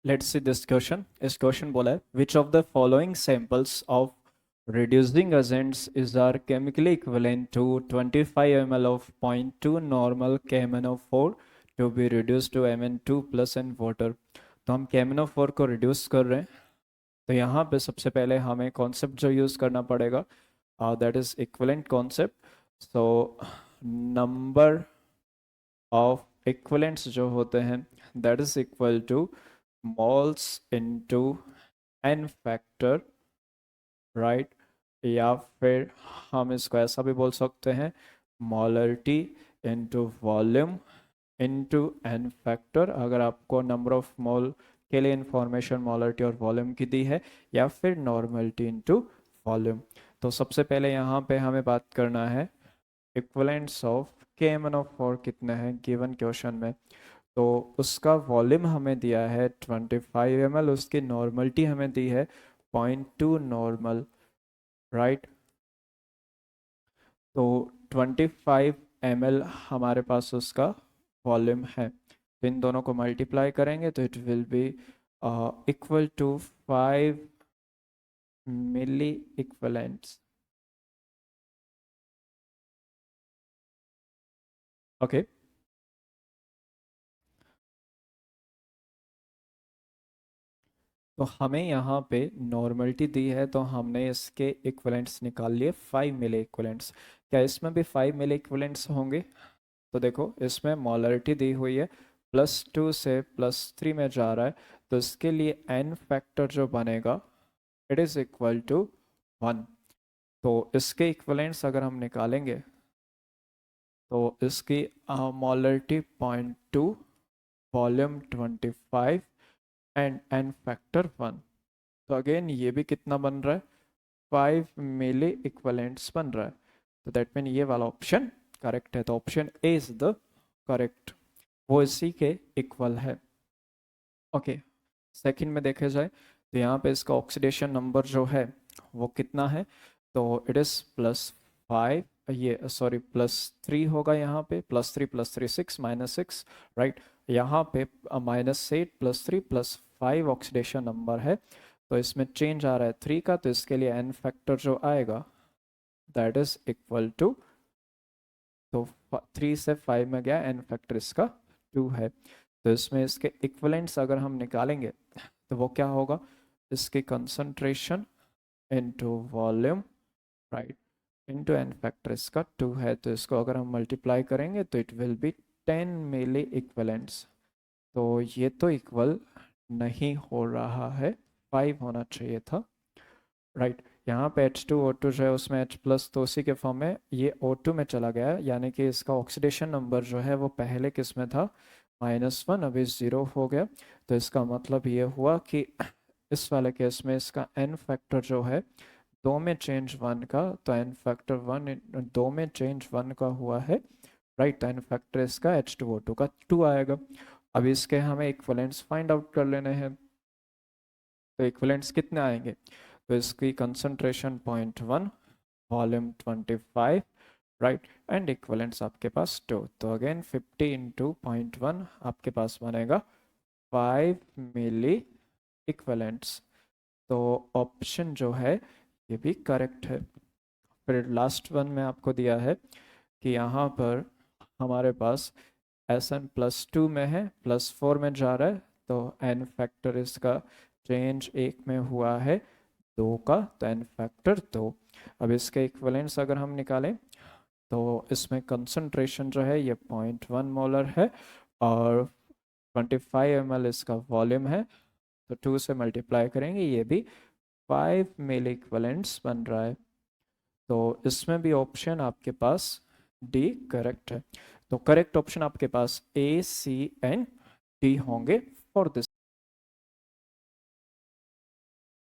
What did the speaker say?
Let's see this question. इस question बोला है which of the following samples of reducing agents is are chemically equivalent to 25 ml of 0.2 normal KMnO4 to be reduced to Mn2 plus and water। तो हम KMnO4 को reduce कर रहे हैं, तो यहाँ पे सबसे पहले हमें कॉन्सेप्ट जो यूज़ करना पड़ेगा that is equivalent concept. So number of equivalents जो होते हैं that is equal to moles into N factor, right. या फिर हम इसको ऐसा भी बोल सकते हैं molarity into volume into N factor, अगर आपको नंबर ऑफ मोल के लिए इंफॉर्मेशन मोलरिटी और वॉल्यूम की दी है, या फिर नॉर्मलिटी इनटू वॉल्यूम। तो सबसे पहले यहाँ पे हमें बात करना है इक्विवेलेंट्स ऑफ KMnO4 कितने हैं गिवन क्वेश्चन में। तो उसका वॉल्यूम हमें दिया है 25 ml, उसकी नॉर्मलिटी हमें दी है 0.2 नॉर्मल, राइट। तो 25 ml हमारे पास उसका वॉल्यूम है, तो इन दोनों को मल्टीप्लाई करेंगे तो it will be equal to 5 milli equivalents. Okay, तो हमें यहाँ पे नॉर्मलिटी दी है, तो हमने इसके इक्विवेलेंट्स निकाल लिए 5 मिली इक्विवेलेंट्स। क्या इसमें भी 5 मिली इक्विवेलेंट्स होंगे? तो देखो इसमें मोलरिटी दी हुई है, +2 से +3 में जा रहा है, तो इसके लिए n फैक्टर जो बनेगा इट इज़ इक्वल टू 1। तो इसके इक्विवेलेंट्स अगर हम निकालेंगे तो इसकी molarity 0.2, volume 25 and n factor 1। तो अगेन ये भी कितना बन रहा है 5 मिली इक्विवेलेंट्स बन रहा है। तो दैट मीन ये वाला ऑप्शन करेक्ट है, तो option A is the correct, वो इसी के इक्वल है। ओके, सेकंड में देखे जाए तो यहाँ पे इसका ऑक्सीडेशन नंबर जो है वो कितना है, तो इट इज़ +5, ये सॉरी +3 होगा, यहाँ पे +3 +3 6 -6, राइट। यहाँ पे -8 +3 +5 ऑक्सीडेशन नंबर है, तो इसमें चेंज आ रहा है 3 का, तो इसके लिए n फैक्टर जो आएगा दैट इज इक्वल टू, तो 3 से 5 में गया, n फैक्टर इसका 2 है। तो इसमें इसके इक्विवेलेंट्स अगर हम निकालेंगे तो वो क्या होगा, इसकी concentration into volume, right, into n factor इसका 2 है, तो इसको अगर हम मल्टीप्लाई करेंगे तो it will be 10 milli equivalents. तो ये तो इक्वल नहीं हो रहा है, 5 होना चाहिए था, राइट। यहाँ पे H2O2 जो है उसमें H प्लस, तो उसी के फॉर्म में ये O2 में चला गया है, यानी कि इसका ऑक्सीडेशन नंबर जो है वो पहले किस में था -1, अभी 0 हो गया। तो इसका मतलब ये हुआ कि इस वाले केस में इसका n फैक्टर जो है 2 में चेंज 1 का, तो n फैक्टर 1 2 में चेंज 1 का हुआ है, राइट। तो n फैक्टर इसका H2O2 का 2 आएगा। अब इसके हमें इक्विवेलेंट्स फाइंड आउट कर लेने हैं, तो इक्विवेलेंट्स कितने आएंगे, तो इसकी concentration 0.1, volume 25, right, and equivalents आपके पास 2, तो अगेन 50 इंटू 0.1 आपके पास बनेगा 5 मिली इक्विवेलेंट्स। तो ऑप्शन जो है ये भी करेक्ट है। फिर लास्ट वन में आपको दिया है कि यहाँ पर हमारे पास SN+2 में है, +4 में जा रहा है, तो n फैक्टर इसका चेंज 1 में हुआ है 2 का, तो n फैक्टर 2। अब इसके इक्विवेलेंट्स अगर हम निकालें तो इसमें कंसंट्रेशन जो है ये 0.1 मोलर है, और 25 ml इसका वॉल्यूम है, तो 2 से मल्टीप्लाई करेंगे, ये भी 5 मिली इक्विवेलेंट्स बन रहा है। तो इसमें भी ऑप्शन आपके पास डी करेक्ट है। तो करेक्ट ऑप्शन आपके पास A, C एंड D होंगे फॉर दिस।